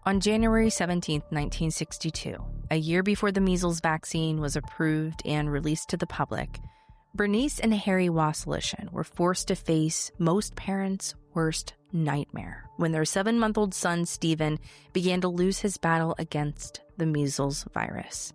On January 17, 1962, a year before the measles vaccine was approved and released to the public, Bernice and Harry Wasilishin were forced to face most parents' worst nightmare when their 7-month-old son, Stephen, began to lose his battle against the measles virus.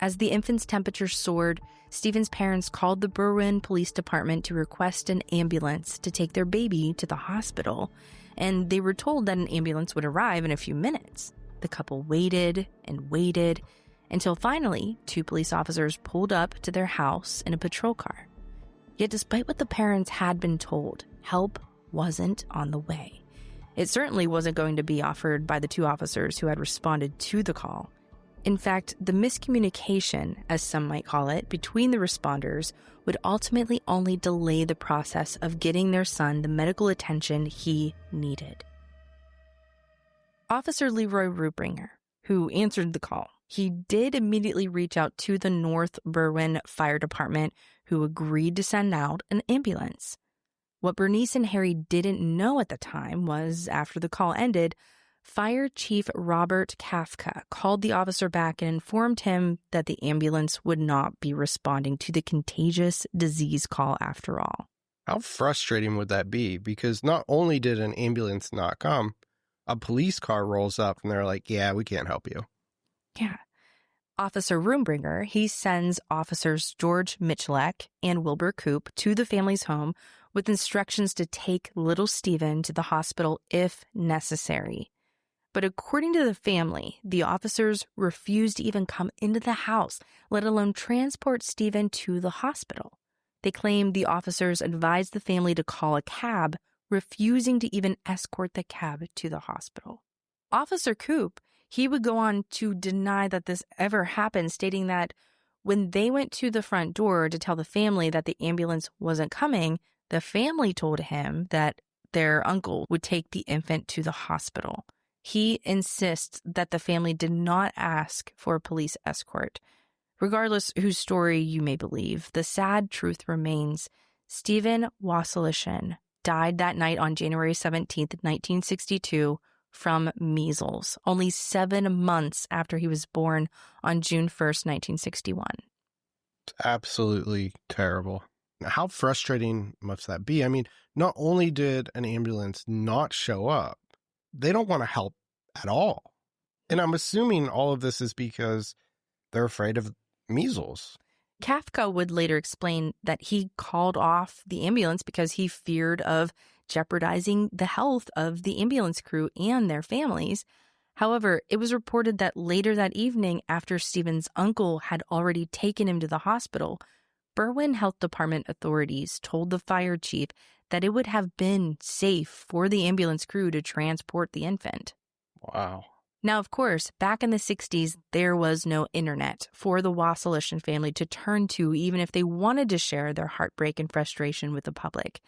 As the infant's temperature soared, Stephen's parents called the Berwyn Police Department to request an ambulance to take their baby to the hospital, and they were told that an ambulance would arrive in a few minutes. The couple waited and waited until finally 2 police officers pulled up to their house in a patrol car. Yet despite what the parents had been told, help wasn't on the way. It certainly wasn't going to be offered by the 2 officers who had responded to the call. In fact, the miscommunication, as some might call it, between the responders would ultimately only delay the process of getting their son the medical attention he needed. Officer Leroy Rubringer, who answered the call, he did immediately reach out to the North Berwyn Fire Department, who agreed to send out an ambulance. What Bernice and Harry didn't know at the time was, after the call ended, Fire Chief Robert Kafka called the officer back and informed him that the ambulance would not be responding to the contagious disease call after all. How frustrating would that be? Because not only did an ambulance not come, a police car rolls up and they're like, yeah, we can't help you. Yeah. Officer Roombringer, he sends officers George Michalek and Wilbur Coop to the family's home with instructions to take little Stephen to the hospital if necessary. But according to the family, the officers refused to even come into the house, let alone transport Stephen to the hospital. They claimed the officers advised the family to call a cab, refusing to even escort the cab to the hospital. Officer Coop, he would go on to deny that this ever happened, stating that when they went to the front door to tell the family that the ambulance wasn't coming, the family told him that their uncle would take the infant to the hospital. He insists that the family did not ask for a police escort. Regardless whose story you may believe, the sad truth remains. Stephen Wasilishin died that night on January 17, 1962, from measles, only 7 months after he was born on June 1st, 1961. It's absolutely terrible. How frustrating must that be? I mean, not only did an ambulance not show up, they don't want to help at all. And I'm assuming all of this is because they're afraid of measles. Kafka would later explain that he called off the ambulance because he feared of jeopardizing the health of the ambulance crew and their families. However, it was reported that later that evening, after Stephen's uncle had already taken him to the hospital, Berwyn Health Department authorities told the fire chief that it would have been safe for the ambulance crew to transport the infant. Wow. Now, of course, back in the 60s, there was no internet for the Wasilishin family to turn to, even if they wanted to share their heartbreak and frustration with the public.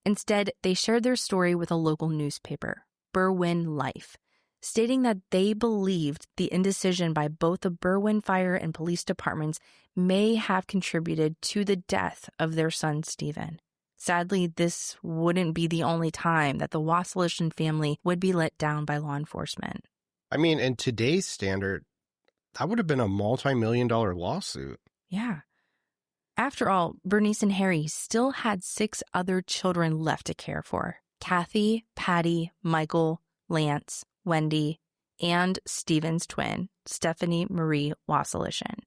Instead, they shared their story with a local newspaper, Berwyn Life, stating that they believed the indecision by both the Berwyn Fire and Police Departments may have contributed to the death of their son, Stephen. Sadly, this wouldn't be the only time that the Wasilishin family would be let down by law enforcement. I mean, in today's standard, that would have been a multi-million-dollar lawsuit. Yeah. After all, Bernice and Harry still had 6 other children left to care for. Kathy, Patty, Michael, Lance, Wendy, and Stephen's twin, Stephanie Marie Wasilishin.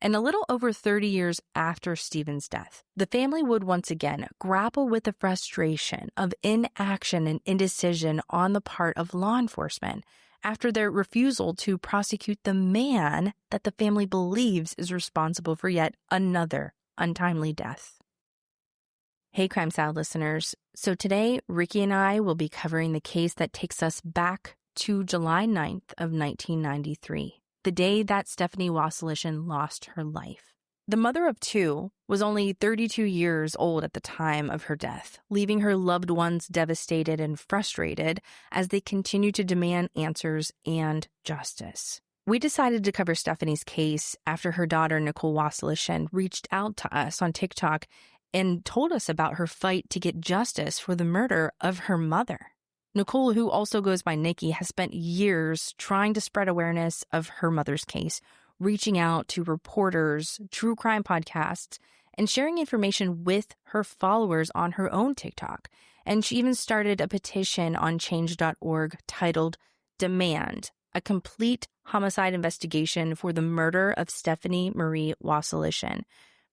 And a little over 30 years after Stephen's death, the family would once again grapple with the frustration of inaction and indecision on the part of law enforcement after their refusal to prosecute the man that the family believes is responsible for yet another untimely death. Hey, Crime Salad listeners. So today, Ricky and I will be covering the case that takes us back to July 9th of 1993. The day that Stephanie Wasilishin lost her life. The mother of 2 was only 32 years old at the time of her death, leaving her loved ones devastated and frustrated as they continue to demand answers and justice. We decided to cover Stephanie's case after her daughter, Nicole Wasilishin, reached out to us on TikTok and told us about her fight to get justice for the murder of her mother. Nicole, who also goes by Nikki, has spent years trying to spread awareness of her mother's case, reaching out to reporters, true crime podcasts, and sharing information with her followers on her own TikTok. And she even started a petition on change.org titled Demand, a complete homicide investigation for the murder of Stephanie Marie Wasilishin,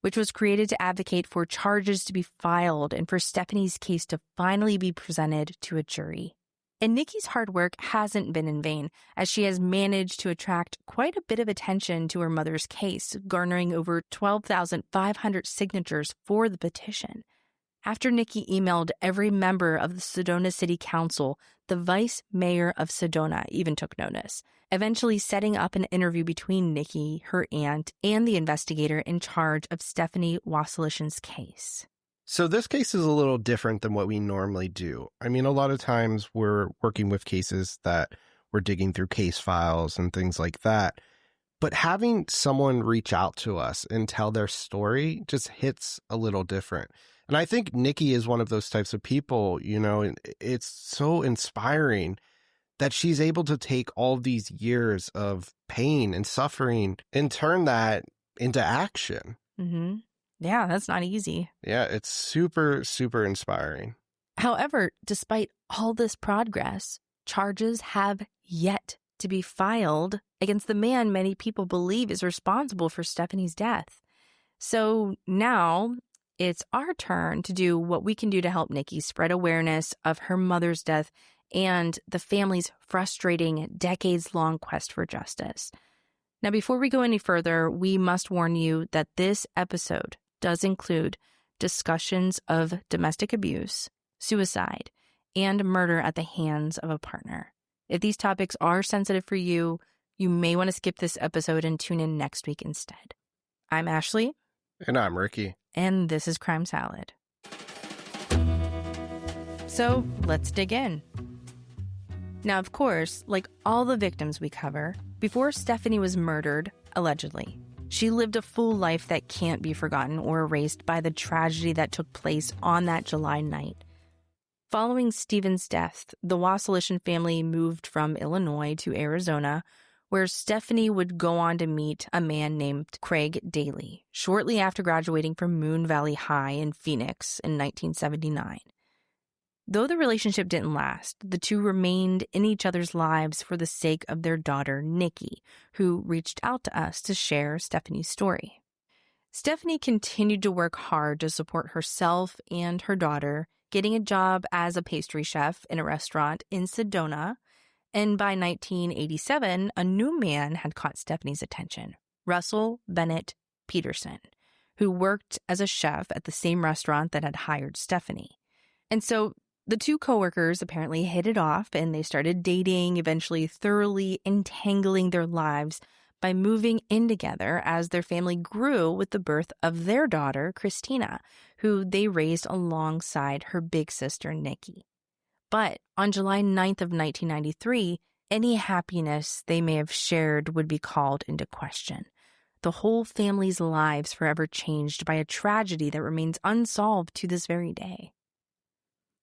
which was created to advocate for charges to be filed and for Stephanie's case to finally be presented to a jury. And Nikki's hard work hasn't been in vain, as she has managed to attract quite a bit of attention to her mother's case, garnering over 12,500 signatures for the petition. After Nikki emailed every member of the Sedona City Council, the vice mayor of Sedona even took notice, eventually setting up an interview between Nikki, her aunt, and the investigator in charge of Stephanie Wasilishin's case. So this case is a little different than what we normally do. I mean, a lot of times we're working with cases that we're digging through case files and things like that. But having someone reach out to us and tell their story just hits a little different. And I think Nikki is one of those types of people, you know, and it's so inspiring that she's able to take all these years of pain and suffering and turn that into action. Mm-hmm. Yeah, that's not easy. Yeah, it's super, super inspiring. However, despite all this progress, charges have yet to be filed against the man many people believe is responsible for Stephanie's death. So now it's our turn to do what we can do to help Nikki spread awareness of her mother's death and the family's frustrating, decades-long quest for justice. Now, before we go any further, we must warn you that this episode does include discussions of domestic abuse, suicide, and murder at the hands of a partner. If these topics are sensitive for you, you may want to skip this episode and tune in next week instead. I'm Ashley. And I'm Ricky. And this is Crime Salad. So let's dig in. Now, of course, like all the victims we cover, before Stephanie was murdered, allegedly, she lived a full life that can't be forgotten or erased by the tragedy that took place on that July night. Following Stephen's death, the Wasilishin family moved from Illinois to Arizona, where Stephanie would go on to meet a man named Craig Daly shortly after graduating from Moon Valley High in Phoenix in 1979. Though the relationship didn't last, the two remained in each other's lives for the sake of their daughter, Nikki, who reached out to us to share Stephanie's story. Stephanie continued to work hard to support herself and her daughter, getting a job as a pastry chef in a restaurant in Sedona. And by 1987, a new man had caught Stephanie's attention, Russell Peterson, who worked as a chef at the same restaurant that had hired Stephanie. And so the two coworkers apparently hit it off, and they started dating, eventually thoroughly entangling their lives by moving in together as their family grew with the birth of their daughter, Christina, who they raised alongside her big sister, Nikki. But on July 9th of 1993, any happiness they may have shared would be called into question. The whole family's lives forever changed by a tragedy that remains unsolved to this very day.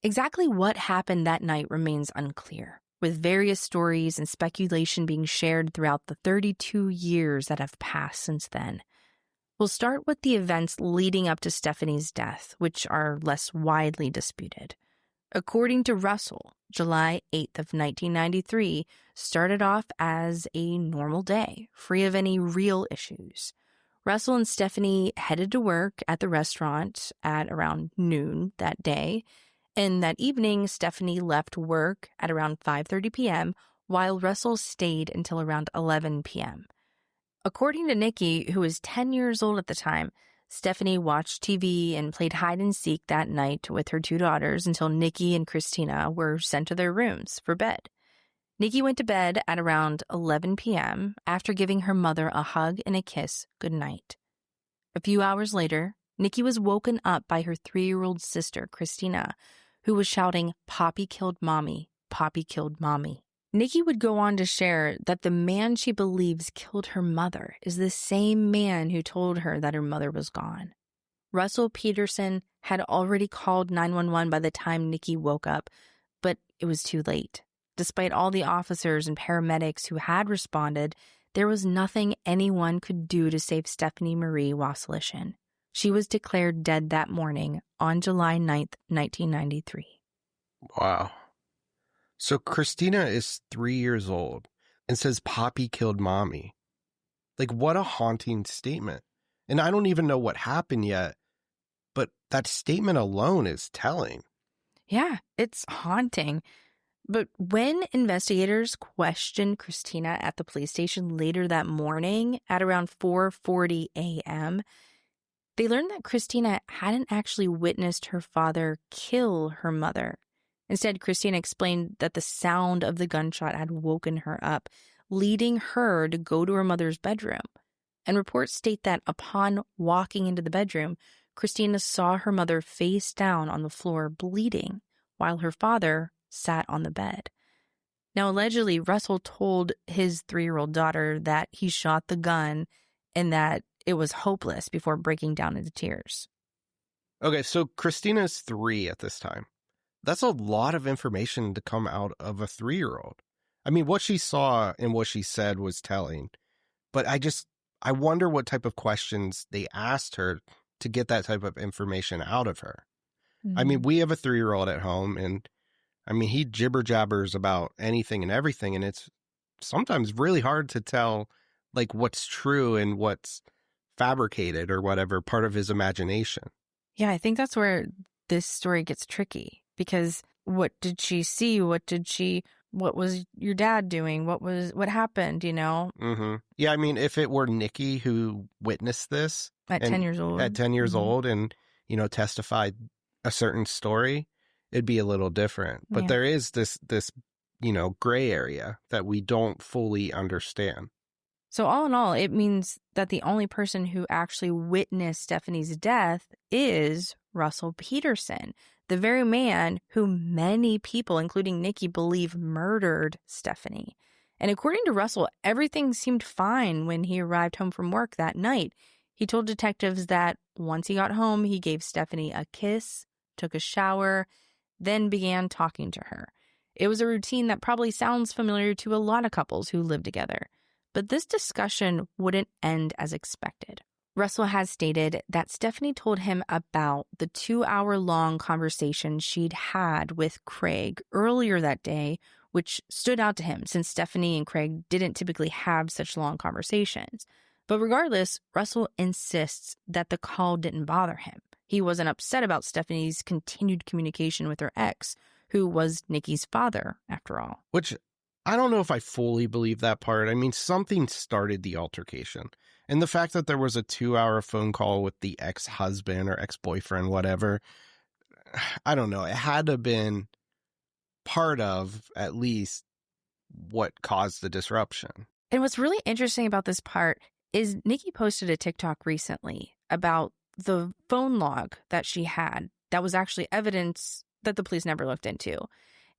Exactly what happened that night remains unclear, with various stories and speculation being shared throughout the 32 years that have passed since then. We'll start with the events leading up to Stephanie's death, which are less widely disputed. According to Russell, July 8th of 1993 started off as a normal day, free of any real issues. Russell and Stephanie headed to work at the restaurant at around noon that day, and that evening, Stephanie left work at around 5:30 p.m., while Russell stayed until around 11 p.m. According to Nikki, who was 10 years old at the time, Stephanie watched TV and played hide-and-seek that night with her two daughters until Nikki and Christina were sent to their rooms for bed. Nikki went to bed at around 11 p.m. after giving her mother a hug and a kiss goodnight. A few hours later, Nikki was woken up by her 3-year-old sister, Christina, who was shouting, "Poppy killed Mommy, Poppy killed Mommy." Nikki would go on to share that the man she believes killed her mother is the same man who told her that her mother was gone. Russell Peterson had already called 911 by the time Nikki woke up, but it was too late. Despite all the officers and paramedics who had responded, there was nothing anyone could do to save Stephanie Marie Wasilishin. She was declared dead that morning on July 9th, 1993. Wow. So Christina is 3 years old and says Poppy killed Mommy. Like, what a haunting statement. And I don't even know what happened yet, but that statement alone is telling. Yeah, it's haunting. But when investigators questioned Christina at the police station later that morning at around 4:40 a.m., they learned that Christina hadn't actually witnessed her father kill her mother. Instead, Christina explained that the sound of the gunshot had woken her up, leading her to go to her mother's bedroom. And reports state that upon walking into the bedroom, Christina saw her mother face down on the floor bleeding, while her father sat on the bed. Now, allegedly, Russell told his 3-year-old daughter that he shot the gun and that it was hopeless before breaking down into tears. Okay, so Christina's 3 at this time. That's a lot of information to come out of a 3-year-old. I mean, what she saw and what she said was telling, but I wonder what type of questions they asked her to get that type of information out of her. Mm-hmm. I mean, we have a 3-year-old at home, and I mean, he jibber jabbers about anything and everything, and it's sometimes really hard to tell, like, what's true and what's fabricated or whatever, part of his imagination. Yeah, I think that's where this story gets tricky, because what did she see? What was your dad doing? What happened, you know? Mm-hmm. Yeah, I mean, if it were Nikki who witnessed this At 10 years old. At 10 years Mm-hmm. old and, you know, testified a certain story, it'd be a little different. But there is this, you know, gray area that we don't fully understand. So all in all, it means that the only person who actually witnessed Stephanie's death is Russell Peterson, the very man who many people, including Nikki, believe murdered Stephanie. And according to Russell, everything seemed fine when he arrived home from work that night. He told detectives that once he got home, he gave Stephanie a kiss, took a shower, then began talking to her. It was a routine that probably sounds familiar to a lot of couples who live together. But this discussion wouldn't end as expected. Russell has stated that Stephanie told him about the 2-hour-long conversation she'd had with Craig earlier that day, which stood out to him since Stephanie and Craig didn't typically have such long conversations. But regardless, Russell insists that the call didn't bother him. He wasn't upset about Stephanie's continued communication with her ex, who was Nikki's father, after all. Which, I don't know if I fully believe that part. I mean, something started the altercation. And the fact that there was a 2-hour phone call with the ex-husband or ex-boyfriend, whatever, I don't know. It had to have been part of, at least, what caused the disruption. And what's really interesting about this part is Nikki posted a TikTok recently about the phone log that she had that was actually evidence that the police never looked into.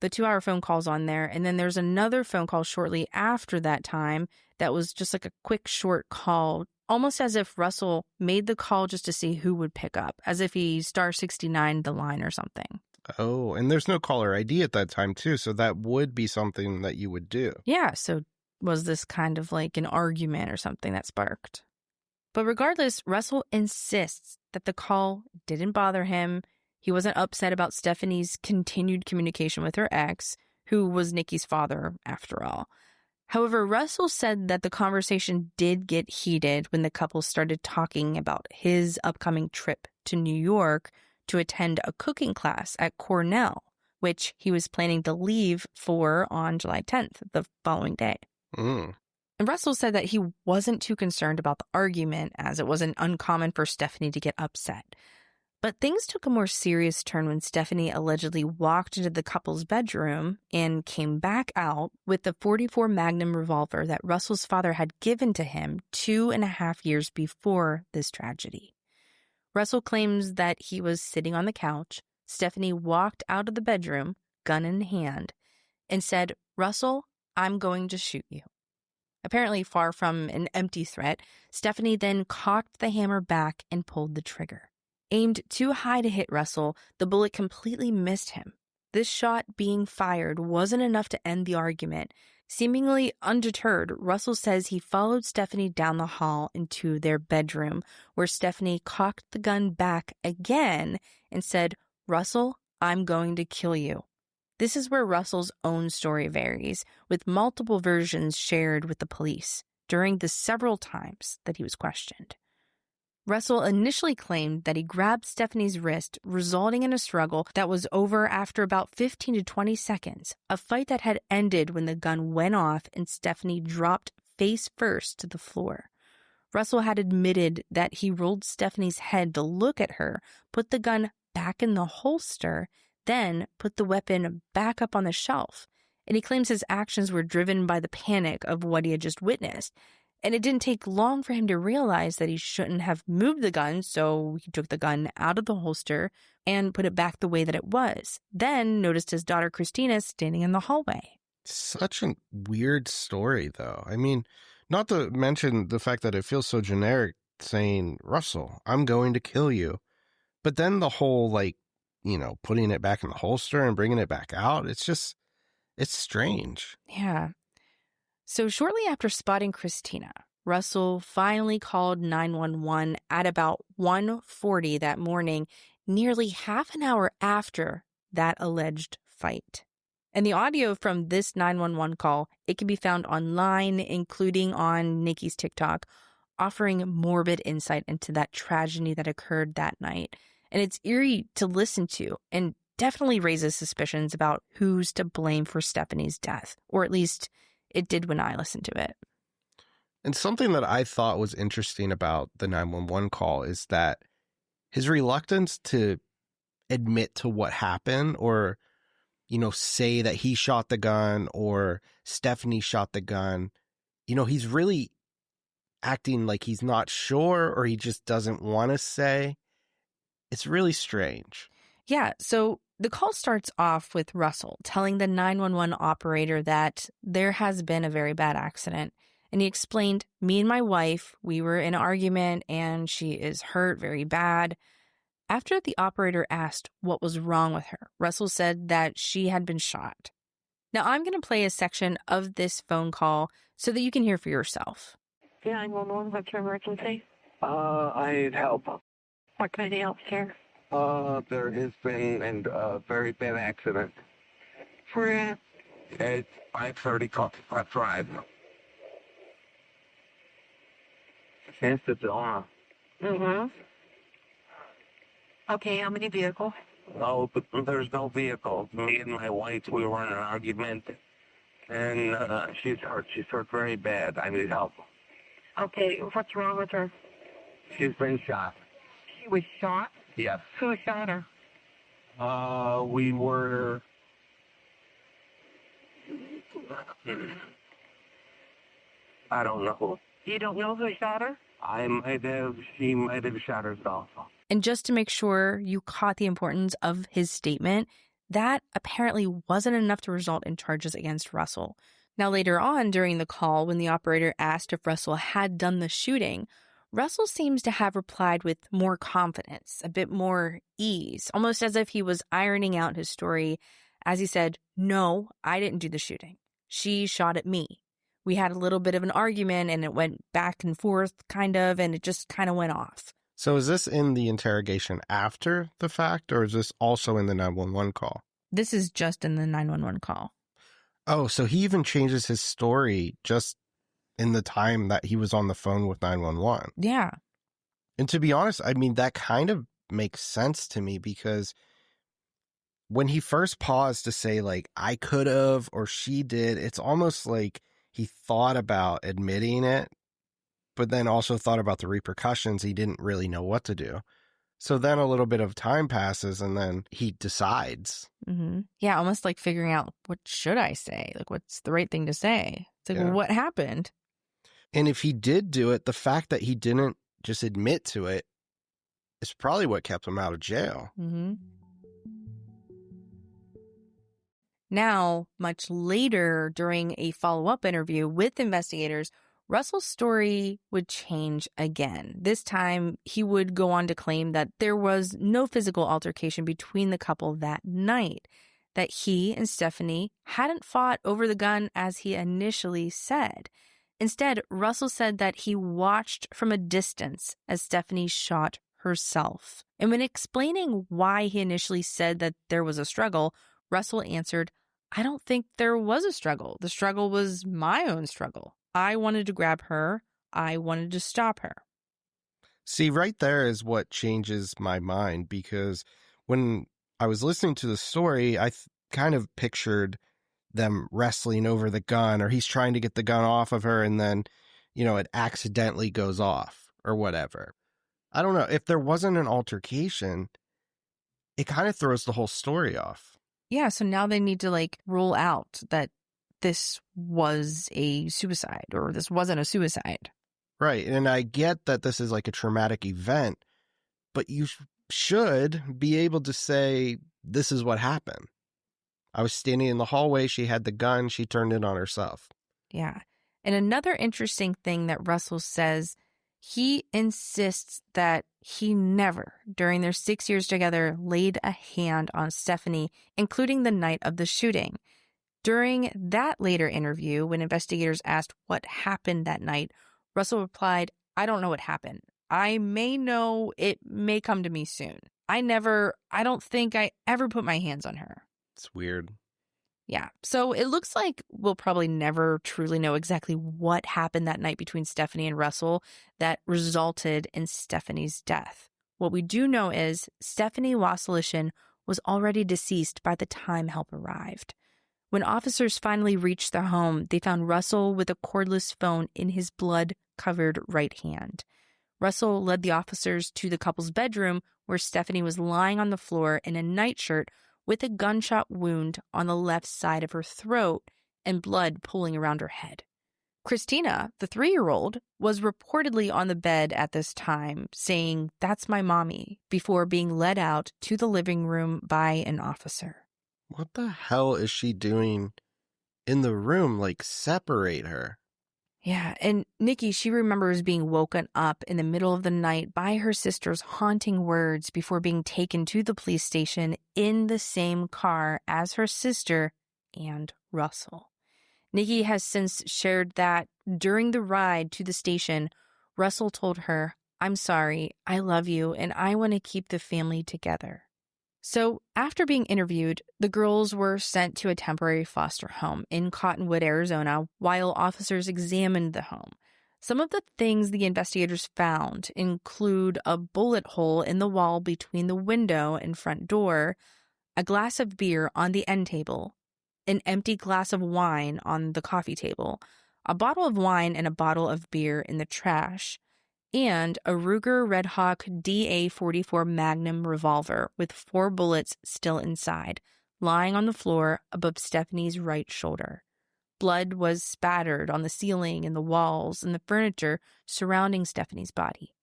The 2-hour phone call's on there, and then there's another phone call shortly after that time that was just like a quick short call, almost as if Russell made the call just to see who would pick up, as if he *69 the line or something. Oh, and there's no caller ID at that time too, so that would be something that you would do. Yeah, so was this kind of like an argument or something that sparked? But regardless, Russell insists that the call didn't bother him. He wasn't upset about Stephanie's continued communication with her ex, who was Nikki's father, after all. However, Russell said that the conversation did get heated when the couple started talking about his upcoming trip to New York to attend a cooking class at Cornell, which he was planning to leave for on July 10th, the following day. Mm. And Russell said that he wasn't too concerned about the argument, as it wasn't uncommon for Stephanie to get upset. But things took a more serious turn when Stephanie allegedly walked into the couple's bedroom and came back out with the .44 Magnum revolver that Russell's father had given to him 2.5 years before this tragedy. Russell claims that he was sitting on the couch. Stephanie walked out of the bedroom, gun in hand, and said, "Russell, I'm going to shoot you." Apparently far from an empty threat, Stephanie then cocked the hammer back and pulled the trigger. Aimed too high to hit Russell, the bullet completely missed him. this shot being fired wasn't enough to end the argument. Seemingly undeterred, Russell says he followed Stephanie down the hall into their bedroom, where Stephanie cocked the gun back again and said, "Russell, I'm going to kill you." This is where Russell's own story varies, with multiple versions shared with the police during the several times that he was questioned. Russell initially claimed that he grabbed Stephanie's wrist, resulting in a struggle that was over after about 15 to 20 seconds, a fight that had ended when the gun went off and Stephanie dropped face first to the floor. Russell had admitted that he rolled Stephanie's head to look at her, put the gun back in the holster, then put the weapon back up on the shelf. And he claims his actions were driven by the panic of what he had just witnessed. And it didn't take long for him to realize that he shouldn't have moved the gun, so he took the gun out of the holster and put it back the way that it was. Then noticed his daughter Christina standing in the hallway. Such a weird story, though. I mean, not to mention the fact that it feels so generic saying, "Russell, I'm going to kill you." But then the whole, putting it back in the holster and bringing it back out, it's strange. Yeah. So shortly after spotting Christina, Russell finally called 911 at about 1:40 that morning, nearly half an hour after that alleged fight. And the audio from this 911 call, it can be found online, including on Nikki's TikTok, offering morbid insight into that tragedy that occurred that night. And it's eerie to listen to and definitely raises suspicions about who's to blame for Stephanie's death, or at least it did when I listened to it. And something that I thought was interesting about the 911 call is that his reluctance to admit to what happened or, say that he shot the gun or Stephanie shot the gun, he's really acting like he's not sure or he just doesn't want to say. It's really strange. Yeah, so the call starts off with Russell telling the 911 operator that there has been a very bad accident. And he explained, "Me and my wife, we were in an argument and she is hurt very bad." After the operator asked what was wrong with her, Russell said that she had been shot. Now I'm going to play a section of this phone call so that you can hear for yourself. 911, what's your emergency? I need help. What kind of help, sir? There has been a very bad accident. Where? It's 530 Coffee Pot Drive. In Sedona. Mm-hmm. Okay, how many vehicles? No, but there's no vehicle. Me and my wife, we were in an argument, and she's hurt. She's hurt very bad. I need help. Okay, what's wrong with her? She's been shot. She was shot? Yes. Who shot her? We were... I don't know. You don't know who shot her? She might have shot herself. And just to make sure you caught the importance of his statement, that apparently wasn't enough to result in charges against Russell. Now, later on during the call, when the operator asked if Russell had done the shooting, Russell seems to have replied with more confidence, a bit more ease, almost as if he was ironing out his story as he said, "No, I didn't do the shooting. She shot at me. We had a little bit of an argument and it went back and forth, kind of, and it just kind of went off." So is this in the interrogation after the fact, or is this also in the 911 call? This is just in the 911 call. Oh, so he even changes his story just in the time that he was on the phone with 911. Yeah. And to be honest, I mean, that kind of makes sense to me because when he first paused to say, like, I could have or she did, it's almost like he thought about admitting it, but then also thought about the repercussions. He didn't really know what to do. So then a little bit of time passes and then he decides. Mm-hmm. Yeah, almost like figuring out, what should I say? Like, what's the right thing to say? It's like, Yeah. well, what happened? And if he did do it, the fact that he didn't just admit to it is probably what kept him out of jail. Mm-hmm. Now, much later, during a follow-up interview with investigators, Russell's story would change again. This time, he would go on to claim that there was no physical altercation between the couple that night. that he and Stephanie hadn't fought over the gun as he initially said. Instead, Russell said that he watched from a distance as Stephanie shot herself. And when explaining why he initially said that there was a struggle, Russell answered, "I don't think there was a struggle. The struggle was my own struggle. I wanted to grab her. I wanted to stop her." See, right there is what changes my mind, because when I was listening to the story, I kind of pictured them wrestling over the gun, or he's trying to get the gun off of her and then, it accidentally goes off or whatever. I don't know. If there wasn't an altercation, it kind of throws the whole story off. Yeah, so now they need to rule out that this was a suicide or this wasn't a suicide. Right. And I get that this is a traumatic event, but you should be able to say, this is what happened. I was standing in the hallway. She had the gun. She turned it on herself. Yeah. And another interesting thing that Russell says, he insists that he never, during their 6 years together, laid a hand on Stephanie, including the night of the shooting. During that later interview, when investigators asked what happened that night, Russell replied, "I don't know what happened. I may know, it may come to me soon. I don't think I ever put my hands on her." It's weird. Yeah. So it looks like we'll probably never truly know exactly what happened that night between Stephanie and Russell that resulted in Stephanie's death. What we do know is Stephanie Wasilishin was already deceased by the time help arrived. When officers finally reached the home, they found Russell with a cordless phone in his blood-covered right hand. Russell led the officers to the couple's bedroom, where Stephanie was lying on the floor in a nightshirt with a gunshot wound on the left side of her throat and blood pooling around her head. Christina, the 3-year-old, was reportedly on the bed at this time, saying, "That's my mommy," before being led out to the living room by an officer. What the hell is she doing in the room? Separate her. Yeah, and Nikki, she remembers being woken up in the middle of the night by her sister's haunting words before being taken to the police station in the same car as her sister and Russell. Nikki has since shared that during the ride to the station, Russell told her, "I'm sorry, I love you, and I want to keep the family together." So after being interviewed, the girls were sent to a temporary foster home in Cottonwood, Arizona, while officers examined the home. Some of the things the investigators found include a bullet hole in the wall between the window and front door, a glass of beer on the end table, an empty glass of wine on the coffee table, a bottle of wine and a bottle of beer in the trash, and a Ruger Red Hawk DA-44 Magnum revolver with 4 bullets still inside, lying on the floor above Stephanie's right shoulder. Blood was spattered on the ceiling and the walls and the furniture surrounding Stephanie's body.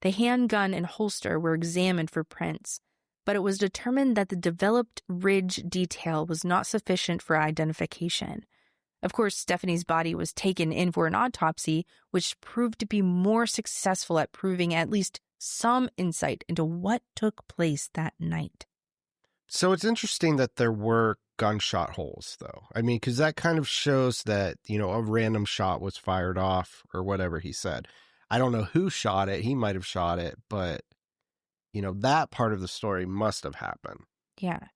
The handgun and holster were examined for prints, but it was determined that the developed ridge detail was not sufficient for identification. Of course, Stephanie's body was taken in for an autopsy, which proved to be more successful at proving at least some insight into what took place that night. So it's interesting that there were gunshot holes, though. I mean, because that kind of shows that, a random shot was fired off or whatever he said. I don't know who shot it. He might have shot it, but, that part of the story must have happened. Yeah.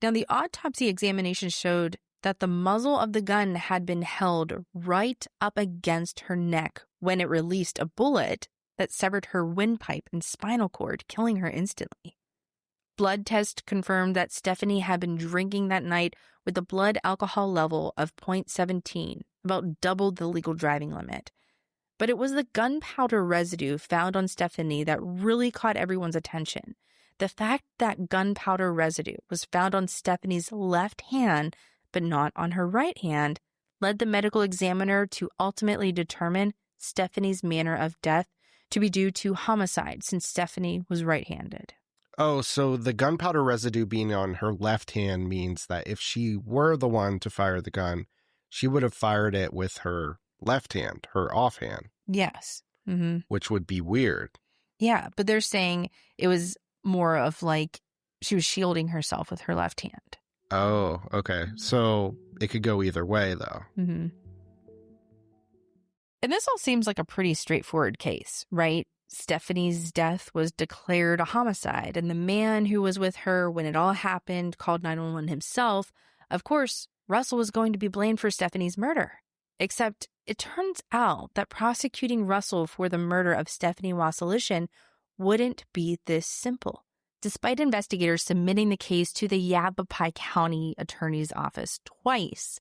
Now, the autopsy examination showed that the muzzle of the gun had been held right up against her neck when it released a bullet that severed her windpipe and spinal cord, killing her instantly. Blood tests confirmed that Stephanie had been drinking that night with a blood alcohol level of 0.17, about double the legal driving limit. But it was the gunpowder residue found on Stephanie that really caught everyone's attention. The fact that gunpowder residue was found on Stephanie's left hand but not on her right hand, led the medical examiner to ultimately determine Stephanie's manner of death to be due to homicide, since Stephanie was right-handed. Oh, so the gunpowder residue being on her left hand means that if she were the one to fire the gun, she would have fired it with her left hand, her offhand. Yes. Mm-hmm. Which would be weird. Yeah, but they're saying it was more of she was shielding herself with her left hand. Oh, okay. So it could go either way, though. Mm-hmm. And this all seems like a pretty straightforward case, right? Stephanie's death was declared a homicide, and the man who was with her when it all happened called 911 himself. Of course, Russell was going to be blamed for Stephanie's murder. Except it turns out that prosecuting Russell for the murder of Stephanie Wasilishin wouldn't be this simple. Despite investigators submitting the case to the Yavapai County Attorney's Office twice,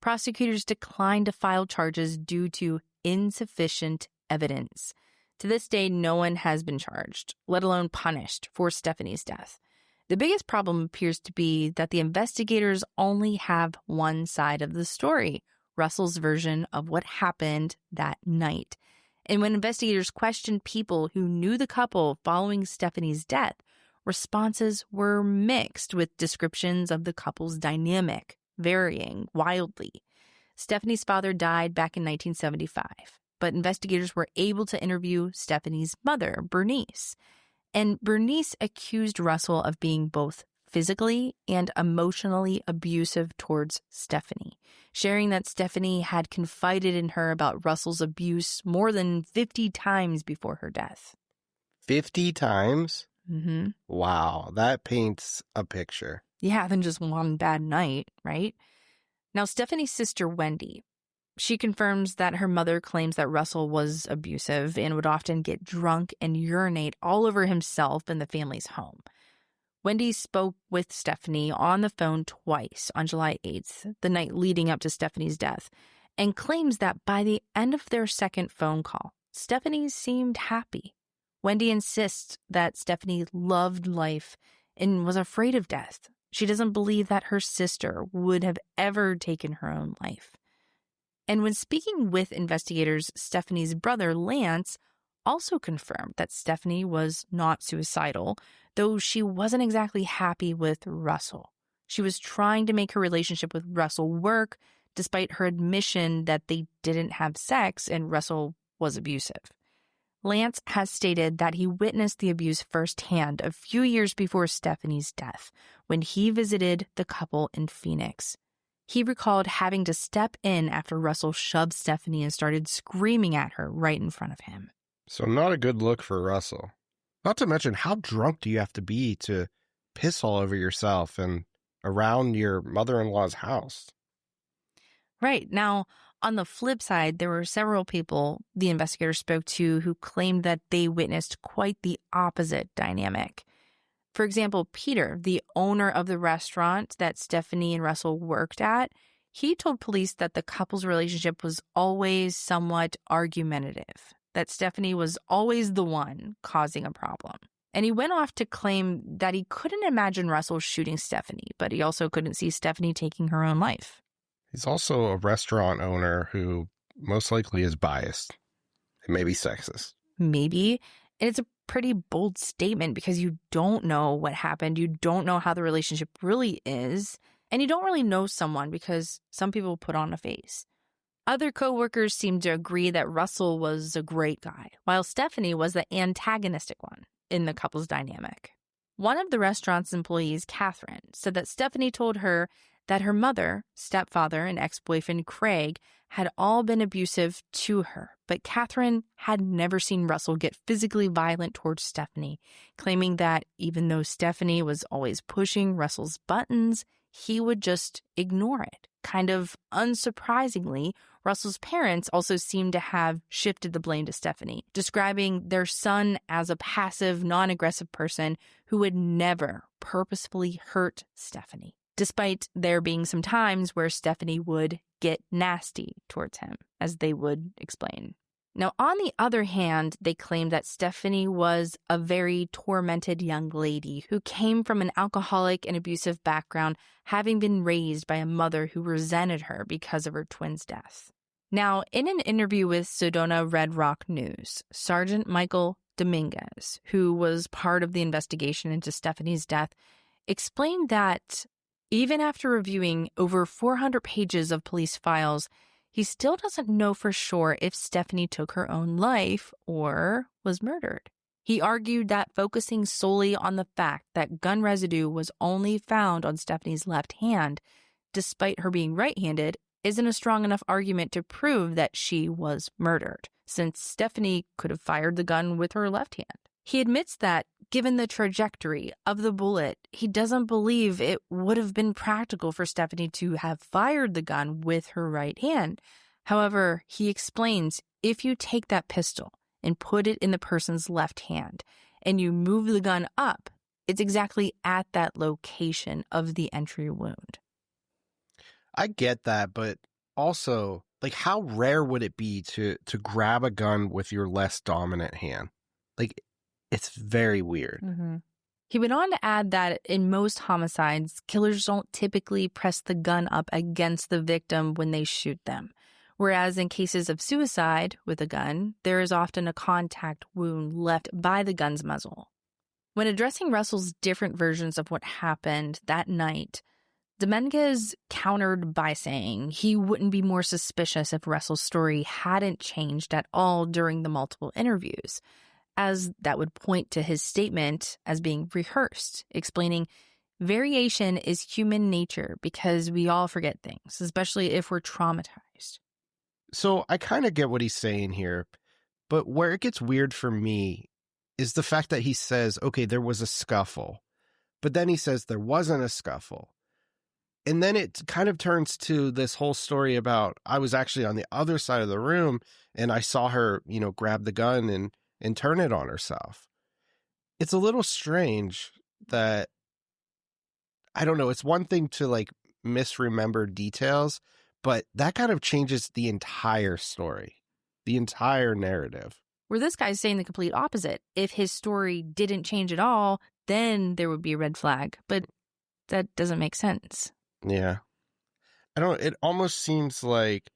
prosecutors declined to file charges due to insufficient evidence. To this day, no one has been charged, let alone punished, for Stephanie's death. The biggest problem appears to be that the investigators only have one side of the story, Russell's version of what happened that night. And when investigators questioned people who knew the couple following Stephanie's death, responses were mixed, with descriptions of the couple's dynamic varying wildly. Stephanie's father died back in 1975, but investigators were able to interview Stephanie's mother, Bernice. And Bernice accused Russell of being both physically and emotionally abusive towards Stephanie, sharing that Stephanie had confided in her about Russell's abuse more than 50 times before her death. 50 times? Mm-hmm. Wow, that paints a picture. Yeah, than just one bad night, right? Now, Stephanie's sister, Wendy, she confirms that her mother claims that Russell was abusive and would often get drunk and urinate all over himself in the family's home. Wendy spoke with Stephanie on the phone twice on July 8th, the night leading up to Stephanie's death, and claims that by the end of their second phone call, Stephanie seemed happy. Wendy insists that Stephanie loved life and was afraid of death. She doesn't believe that her sister would have ever taken her own life. And when speaking with investigators, Stephanie's brother, Lance, also confirmed that Stephanie was not suicidal, though she wasn't exactly happy with Russell. She was trying to make her relationship with Russell work, despite her admission that they didn't have sex and Russell was abusive. Lance has stated that he witnessed the abuse firsthand a few years before Stephanie's death, when he visited the couple in Phoenix. He recalled having to step in after Russell shoved Stephanie and started screaming at her right in front of him. So not a good look for Russell. Not to mention, how drunk do you have to be to piss all over yourself and around your mother-in-law's house? Right. Now, on the flip side, there were several people the investigators spoke to who claimed that they witnessed quite the opposite dynamic. For example, Peter, the owner of the restaurant that Stephanie and Russell worked at, he told police that the couple's relationship was always somewhat argumentative, that Stephanie was always the one causing a problem. And he went off to claim that he couldn't imagine Russell shooting Stephanie, but he also couldn't see Stephanie taking her own life. He's also a restaurant owner who most likely is biased and maybe sexist. Maybe. And it's a pretty bold statement because you don't know what happened. You don't know how the relationship really is. And you don't really know someone because some people put on a face. Other coworkers seem to agree that Russell was a great guy, while Stephanie was the antagonistic one in the couple's dynamic. One of the restaurant's employees, Catherine, said that Stephanie told her that her mother, stepfather, and ex-boyfriend Craig had all been abusive to her, but Catherine had never seen Russell get physically violent towards Stephanie, claiming that even though Stephanie was always pushing Russell's buttons, he would just ignore it. Kind of unsurprisingly, Russell's parents also seemed to have shifted the blame to Stephanie, describing their son as a passive, non-aggressive person who would never purposefully hurt Stephanie, despite there being some times where Stephanie would get nasty towards him, as they would explain. Now, on the other hand, they claimed that Stephanie was a very tormented young lady who came from an alcoholic and abusive background, having been raised by a mother who resented her because of her twins' death. Now, in an interview with Sedona Red Rock News, Sergeant Michael Dominguez, who was part of the investigation into Stephanie's death, explained that even after reviewing over 400 pages of police files, he still doesn't know for sure if Stephanie took her own life or was murdered. He argued that focusing solely on the fact that gun residue was only found on Stephanie's left hand, despite her being right-handed, isn't a strong enough argument to prove that she was murdered, since Stephanie could have fired the gun with her left hand. He admits that, given the trajectory of the bullet, he doesn't believe it would have been practical for Stephanie to have fired the gun with her right hand. However, he explains if you take that pistol and put it in the person's left hand and you move the gun up, it's exactly at that location of the entry wound. I get that, but also, like, how rare would it be to grab a gun with your less dominant hand? Like, it's very weird. Mm-hmm. He went on to add that in most homicides, killers don't typically press the gun up against the victim when they shoot them. Whereas in cases of suicide with a gun, there is often a contact wound left by the gun's muzzle. When addressing Russell's different versions of what happened that night, Dominguez countered by saying he wouldn't be more suspicious if Russell's story hadn't changed at all during the multiple interviews, as that would point to his statement as being rehearsed, explaining variation is human nature because we all forget things, especially if we're traumatized. So I kind of get what he's saying here, but where it gets weird for me is the fact that he says, okay, there was a scuffle, but then he says there wasn't a scuffle. And then it kind of turns to this whole story about I was actually on the other side of the room and I saw her, grab the gun and turn it on herself. It's a little strange that, I don't know, it's one thing to like misremember details, but that kind of changes the entire story, the entire narrative. Where this guy's saying the complete opposite. If his story didn't change at all, then there would be a red flag. But that doesn't make sense. Yeah. It almost seems like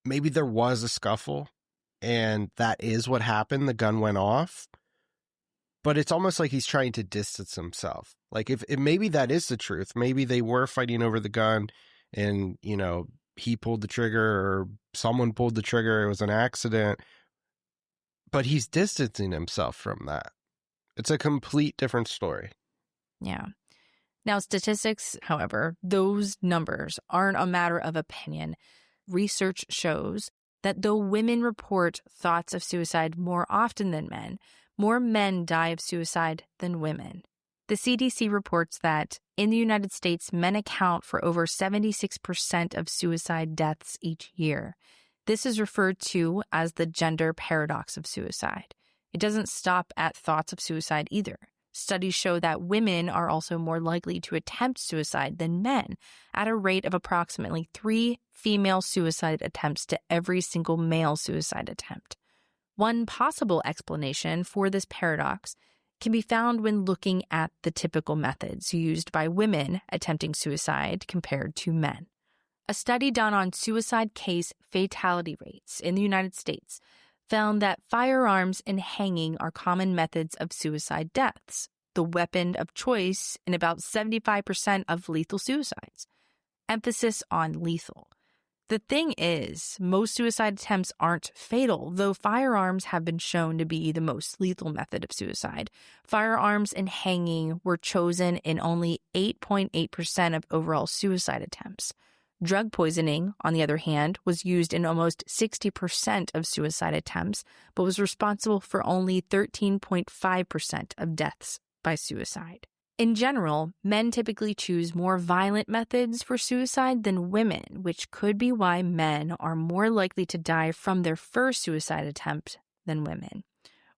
maybe there was a scuffle and that is what happened. The gun went off. But it's almost like he's trying to distance himself. Like if maybe that is the truth. Maybe they were fighting over the gun and, he pulled the trigger or someone pulled the trigger. It was an accident. But he's distancing himself from that. It's a complete different story. Yeah. Now, statistics, however, those numbers aren't a matter of opinion. Research shows that though women report thoughts of suicide more often than men, more men die of suicide than women. The CDC reports that in the United States, men account for over 76% of suicide deaths each year. This is referred to as the gender paradox of suicide. It doesn't stop at thoughts of suicide either. Studies show that women are also more likely to attempt suicide than men, at a rate of approximately 3 female suicide attempts to every single male suicide attempt. One possible explanation for this paradox can be found when looking at the typical methods used by women attempting suicide compared to men. A study done on suicide case fatality rates in the United States found that firearms and hanging are common methods of suicide deaths, the weapon of choice in about 75% of lethal suicides. Emphasis on lethal. The thing is, most suicide attempts aren't fatal, though firearms have been shown to be the most lethal method of suicide. Firearms and hanging were chosen in only 8.8% of overall suicide attempts. Drug poisoning, on the other hand, was used in almost 60% of suicide attempts, but was responsible for only 13.5% of deaths by suicide. In general, men typically choose more violent methods for suicide than women, which could be why men are more likely to die from their first suicide attempt than women.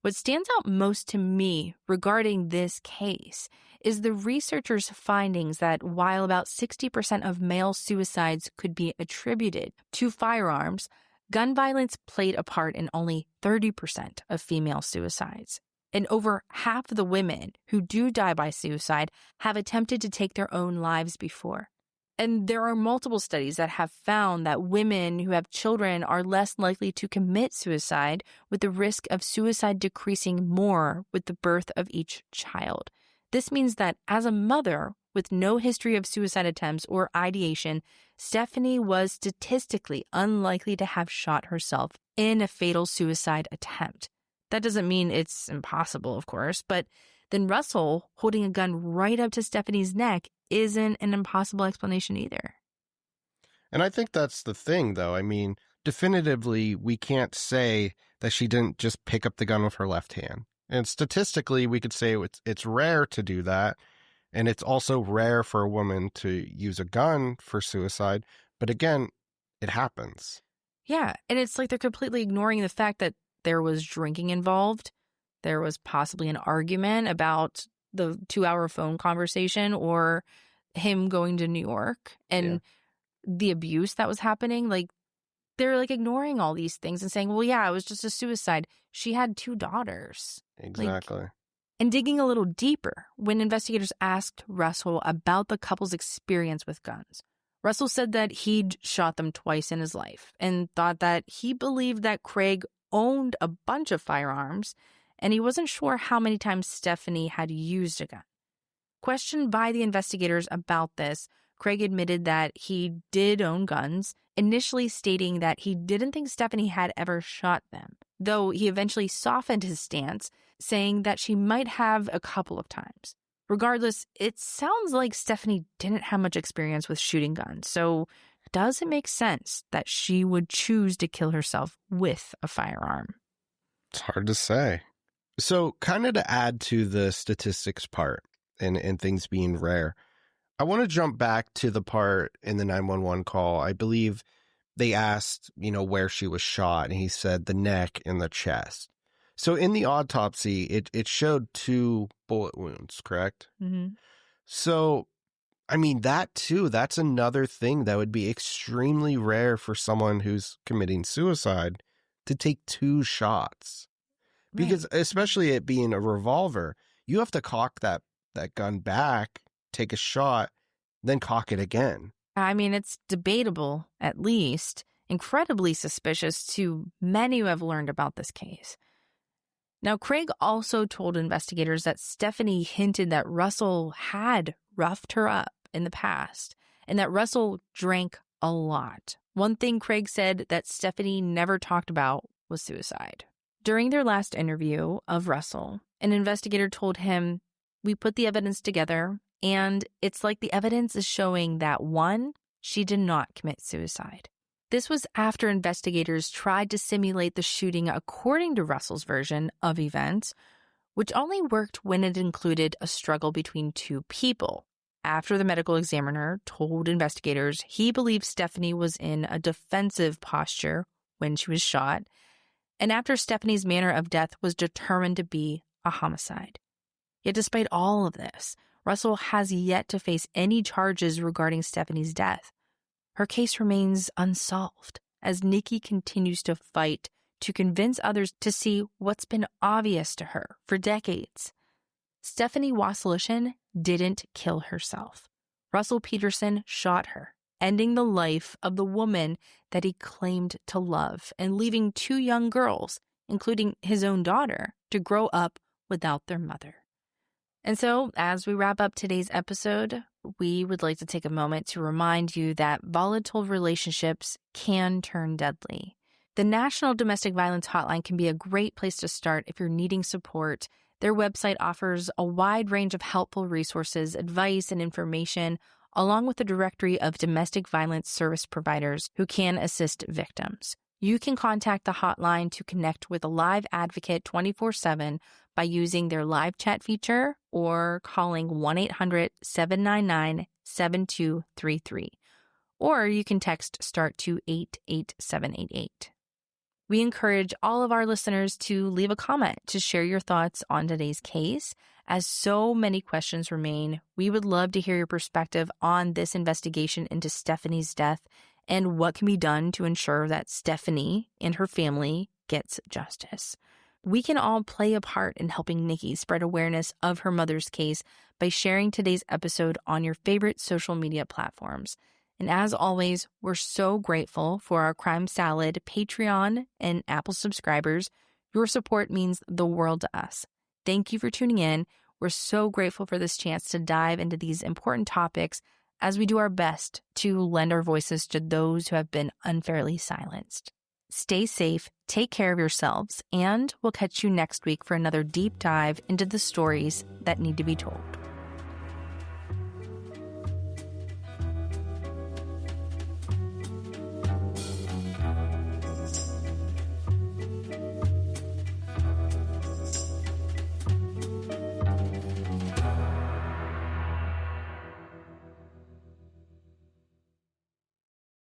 What stands out most to me regarding this case is the researchers' findings that while about 60% of male suicides could be attributed to firearms, gun violence played a part in only 30% of female suicides. And over half of the women who do die by suicide have attempted to take their own lives before. And there are multiple studies that have found that women who have children are less likely to commit suicide, with the risk of suicide decreasing more with the birth of each child. This means that as a mother with no history of suicide attempts or ideation, Stephanie was statistically unlikely to have shot herself in a fatal suicide attempt. That doesn't mean it's impossible, of course, but then Russell holding a gun right up to Stephanie's neck isn't an impossible explanation either. And I think that's the thing, though. I mean, definitively, we can't say that she didn't just pick up the gun with her left hand. And statistically, we could say it's rare to do that. And it's also rare for a woman to use a gun for suicide. But again, it happens. Yeah, and it's like they're completely ignoring the fact that there was drinking involved. There was possibly an argument about the 2-hour phone conversation or him going to New York and the abuse that was happening. Like, they're like ignoring all these things and saying, well, yeah, it was just a suicide. She had 2 daughters. Exactly. And digging a little deeper, when investigators asked Russell about the couple's experience with guns, Russell said that he'd shot them twice in his life and thought that he believed that Craig owned a bunch of firearms, and he wasn't sure how many times Stephanie had used a gun. Questioned by the investigators about this, Craig admitted that he did own guns, initially stating that he didn't think Stephanie had ever shot them, though he eventually softened his stance, saying that she might have a couple of times. Regardless, it sounds like Stephanie didn't have much experience with shooting guns, so does it make sense that she would choose to kill herself with a firearm? It's hard to say. So kind of to add to the statistics part and things being rare, I want to jump back to the part in the 911 call. I believe they asked, where she was shot, and he said the neck and the chest. So in the autopsy, it showed 2 bullet wounds, correct? Mm-hmm. So, I mean, that's another thing that would be extremely rare for someone who's committing suicide to take 2 shots. Right. Because especially it being a revolver, you have to cock that gun back, take a shot, then cock it again. I mean, it's debatable, at least, incredibly suspicious to many who have learned about this case. Now, Craig also told investigators that Stephanie hinted that Russell had roughed her up in the past and that Russell drank a lot. One thing Craig said that Stephanie never talked about was suicide. During their last interview of Russell, an investigator told him, "We put the evidence together, and it's like the evidence is showing that, 1, she did not commit suicide." This was after investigators tried to simulate the shooting according to Russell's version of events, which only worked when it included a struggle between 2 people. After the medical examiner told investigators he believed Stephanie was in a defensive posture when she was shot, and after Stephanie's manner of death was determined to be a homicide. Yet despite all of this, Russell has yet to face any charges regarding Stephanie's death. Her case remains unsolved as Nikki continues to fight to convince others to see what's been obvious to her for decades. Stephanie Wasilishin didn't kill herself. Russell Peterson shot her, ending the life of the woman that he claimed to love and leaving 2 young girls, including his own daughter, to grow up without their mother. And so, as we wrap up today's episode, we would like to take a moment to remind you that volatile relationships can turn deadly. The National Domestic Violence Hotline can be a great place to start if you're needing support. Their website offers a wide range of helpful resources, advice, and information, along with a directory of domestic violence service providers who can assist victims. You can contact the hotline to connect with a live advocate 24/7 by using their live chat feature or calling 1-800-799-7233. Or you can text START to 88788. We encourage all of our listeners to leave a comment to share your thoughts on today's case. As so many questions remain, we would love to hear your perspective on this investigation into Stephanie's death and what can be done to ensure that Stephanie and her family gets justice. We can all play a part in helping Nikki spread awareness of her mother's case by sharing today's episode on your favorite social media platforms. And as always, we're so grateful for our Crime Salad, Patreon, and Apple subscribers. Your support means the world to us. Thank you for tuning in. We're so grateful for this chance to dive into these important topics as we do our best to lend our voices to those who have been unfairly silenced. stay safe, take care of yourselves, and we'll catch you next week for another deep dive into the stories that need to be told.